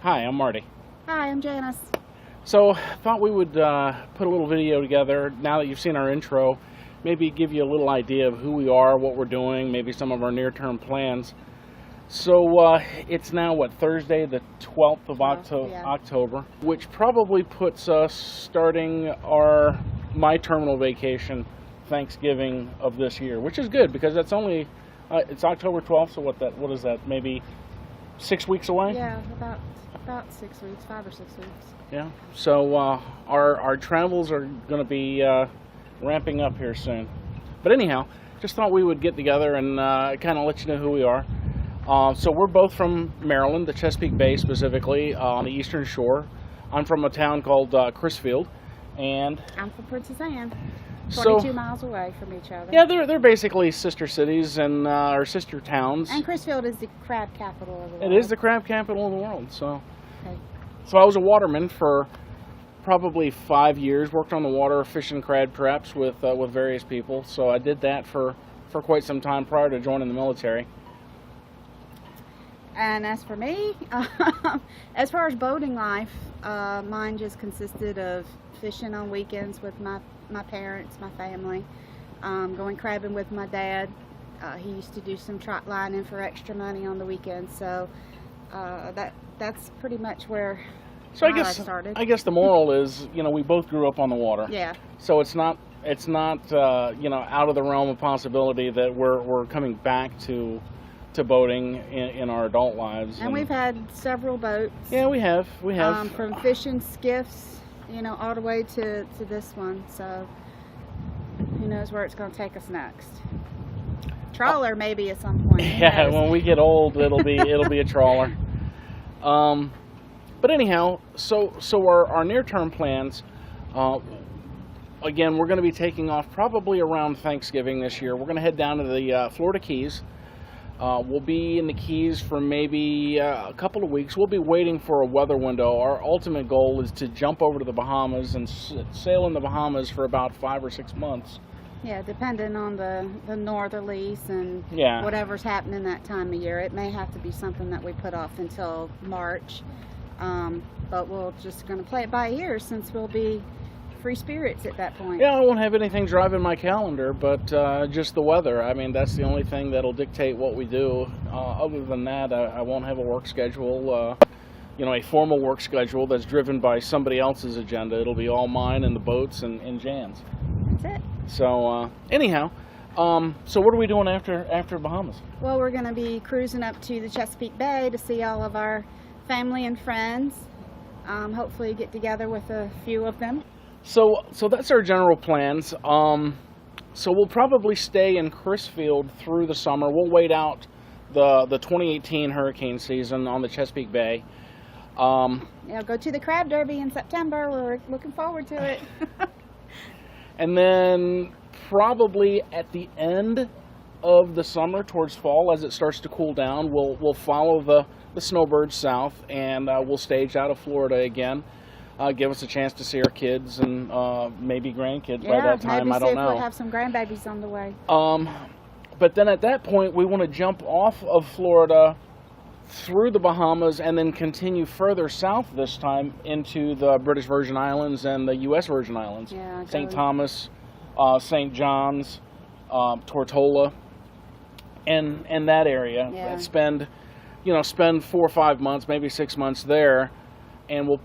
Hi, I'm Marty. Hi, I'm Janice. So, thought we would put a little video together now that you've seen our intro, maybe give you a little idea of who we are, what we're doing, maybe some of our near-term plans. So, it's now, Thursday the 12th of October, which probably puts us starting my terminal vacation Thanksgiving of this year, which is good because that's only, it's October 12th, so what is that, maybe 6 weeks away? Yeah, about 6 weeks, 5 or 6 weeks. Yeah, so our travels are going to be ramping up here soon. But anyhow, just thought we would get together and kind of let you know who we are. So we're both from Maryland, the Chesapeake Bay specifically, on the Eastern Shore. I'm from a town called Crisfield, and I'm from Princess Anne, 22 miles away from each other. Yeah, they're basically sister cities and or sister towns. And Crisfield is the crab capital of the world. It is the crab capital of the world. So, okay. So I was a waterman for probably 5 years. Worked on the water, fishing crab traps with various people. So I did that for quite some time prior to joining the military. And as for me, as far as boating life, mine just consisted of fishing on weekends with my parents, my family, going crabbing with my dad. He used to do some trot lining for extra money on the weekends, so that's pretty much where I started. I guess the moral is, we both grew up on the water. Yeah. So it's not out of the realm of possibility that we're coming back to boating in our adult lives. And we've had several boats. Yeah, we have. From fishing skiffs, all the way to this one. So who knows where it's going to take us next? Trawler maybe at some point. Yeah, when we get old, it'll be a trawler. But anyhow, so our near-term plans. Again, we're going to be taking off probably around Thanksgiving this year. We're going to head down to the Florida Keys. We'll be in the Keys for maybe a couple of weeks. We'll be waiting for a weather window. Our ultimate goal is to jump over to the Bahamas and sail in the Bahamas for about 5 or 6 months. Yeah, depending on the northerlies and whatever's happening that time of year. It may have to be something that we put off until March. But we're just going to play it by ear since we'll be free spirits at that point. Yeah, I won't have anything driving my calendar, but just the weather. I mean, that's the only thing that'll dictate what we do. Other than that, I won't have a work schedule, a formal work schedule that's driven by somebody else's agenda. It'll be all mine and the boats and Jan's. That's it. So, anyhow, so what are we doing after Bahamas? Well, we're going to be cruising up to the Chesapeake Bay to see all of our family and friends. Hopefully get together with a few of them. So that's our general plans. So we'll probably stay in Crisfield through the summer. We'll wait out the 2018 hurricane season on the Chesapeake Bay. Go to the Crab Derby in September. We're looking forward to it. And then probably at the end of the summer, towards fall, as it starts to cool down, we'll follow the snowbirds south, and we'll stage out of Florida again. Give us a chance to see our kids and maybe grandkids by that time. I don't know. Maybe we'll have some grandbabies on the way. But then at that point, we want to jump off of Florida through the Bahamas and then continue further south this time into the British Virgin Islands and the U.S. Virgin Islands. Yeah, St. Thomas, St. John's, Tortola, and that area. Yeah. Spend 4 or 5 months, maybe 6 months there, and we'll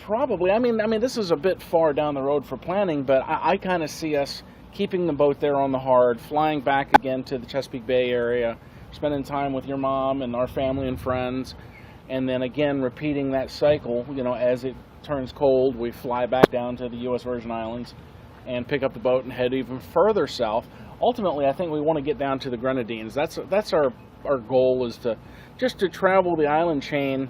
probably, I mean, this is a bit far down the road for planning, but I kind of see us keeping the boat there on the hard, flying back again to the Chesapeake Bay area, spending time with your mom and our family and friends, and then again repeating that cycle. As it turns cold, we fly back down to the U.S. Virgin Islands and pick up the boat and head even further south. Ultimately, I think we want to get down to the Grenadines. That's our goal, is to travel the island chain,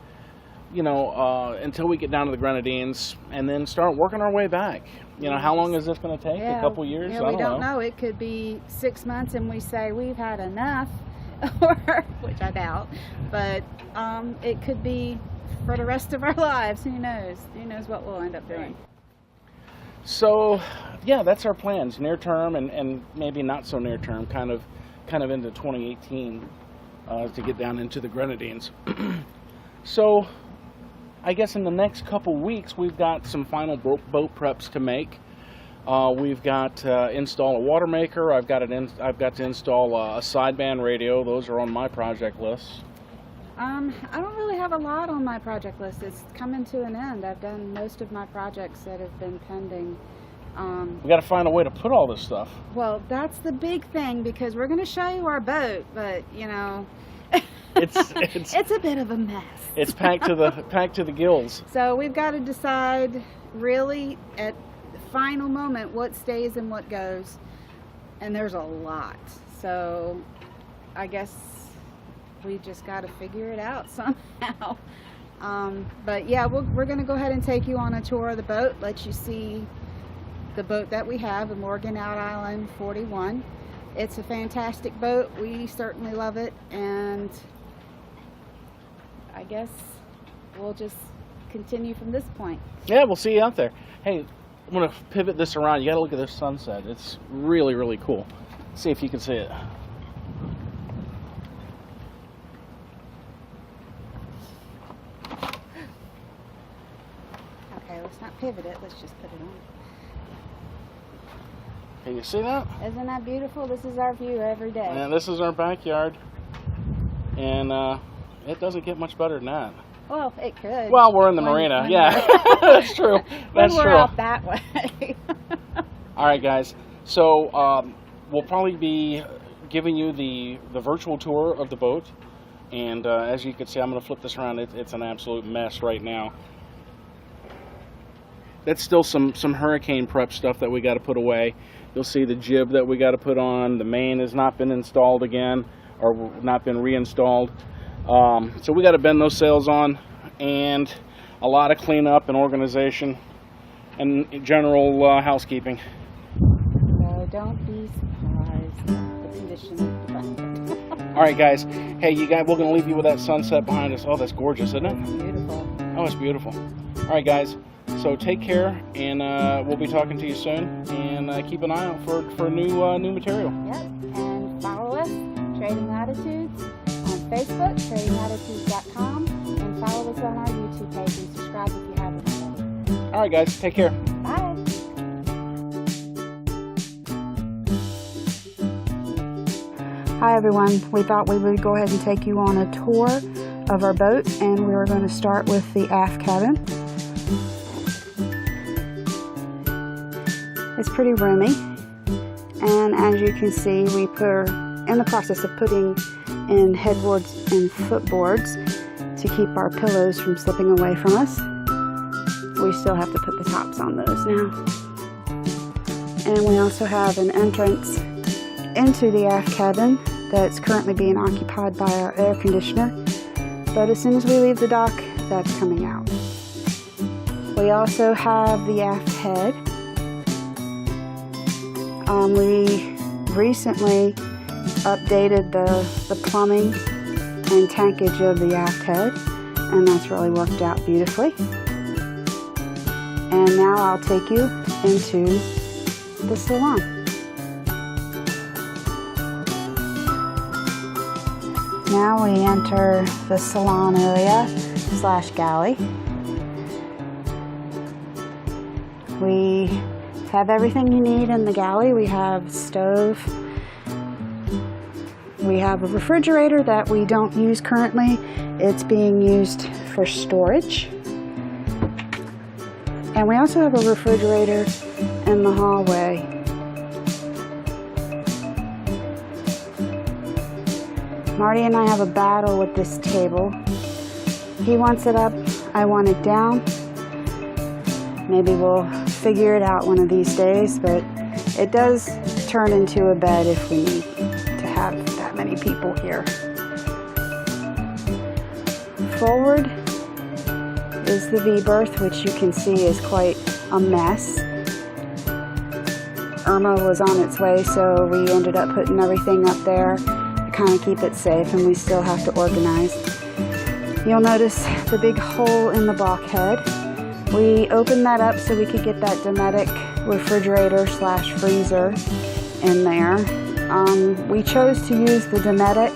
until we get down to the Grenadines, and then start working our way back. How long is this going to take? A couple years? Yeah, we don't know. It could be 6 months and we say we've had enough, which I doubt, but it could be for the rest of our lives. Who knows? Who knows what we'll end up doing. So, yeah, that's our plans, near term and maybe not so near term, kind of into 2018, to get down into the Grenadines. So, I guess in the next couple weeks, we've got some final boat preps to make. We've got to install a water maker. I've got to install a sideband radio. Those are on my project list. I don't really have a lot on my project list. It's coming to an end. I've done most of my projects that have been pending. We got to find a way to put all this stuff. Well, that's the big thing, because we're going to show you our boat, but you know, it's a bit of a mess. It's packed to the gills. So we've got to decide really at the final moment what stays and what goes, and there's a lot. So I guess we just got to figure it out somehow. But yeah, we're going to go ahead and take you on a tour of the boat, let you see the boat that we have, a Morgan Out Island 41. It's a fantastic boat. We certainly love it, and I guess we'll just continue from this point. Yeah, we'll see you out there. Hey, I'm going to pivot this around. You got to look at this sunset. It's really, really cool. See if you can see it. Okay, let's not pivot it. Let's just put it on. Can you see that? Isn't that beautiful? This is our view every day. And this is our backyard. And it doesn't get much better than that. Well, it could. Well, we're in the marina. Yeah, that's true. That's when we're true. out that way. All right, guys. So we'll probably be giving you the virtual tour of the boat. And as you can see, I'm going to flip this around. It's an absolute mess right now. That's still some hurricane prep stuff that we got to put away. You'll see the jib that we got to put on. The main has not been installed again, or not been reinstalled. So we got to bend those sails on, and a lot of cleanup and organization and general housekeeping. So don't be surprised at the condition of the boat. All right, guys. Hey, you guys, we're going to leave you with that sunset behind us. Oh, that's gorgeous, isn't it? Beautiful. Oh, it's beautiful. All right, guys. So take care, and we'll be talking to you soon. And keep an eye out for new material. Yep. And follow us, Trading Latitudes, on Facebook, tradinglatitudes.com, and follow us on our YouTube page and subscribe if you haven't already. All right, guys. Take care. Bye. Hi everyone. We thought we would go ahead and take you on a tour of our boat, and we were going to start with the aft cabin. It's pretty roomy, and as you can see, we're in the process of putting in headboards and footboards to keep our pillows from slipping away from us. We still have to put the tops on those now. And we also have an entrance into the aft cabin that's currently being occupied by our air conditioner, but as soon as we leave the dock, that's coming out. We also have the aft head. We recently updated the plumbing and tankage of the aft head, and that's really worked out beautifully. And now I'll take you into the salon. Now we enter the salon area / galley. We have everything you need in the galley. We have a stove. We have a refrigerator that we don't use currently. It's being used for storage. And we also have a refrigerator in the hallway. Marty and I have a battle with this table. He wants it up, I want it down. Maybe we'll figure it out one of these days, but it does turn into a bed if we need to have that many people here. Forward is the V-berth, which you can see is quite a mess. Irma was on its way, so we ended up putting everything up there to kind of keep it safe, and we still have to organize. You'll notice the big hole in the bulkhead. We opened that up so we could get that Dometic refrigerator / freezer in there. We chose to use the Dometic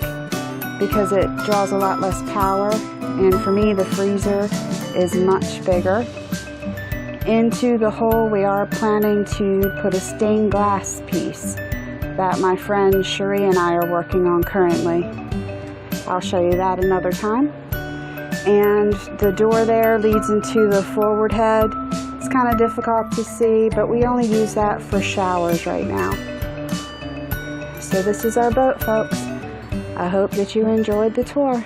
because it draws a lot less power, and for me the freezer is much bigger. Into the hull we are planning to put a stained glass piece that my friend Cherie and I are working on currently. I'll show you that another time. And the door there leads into the forward head. It's kind of difficult to see, but we only use that for showers right now. So this is our boat, folks. I hope that you enjoyed the tour.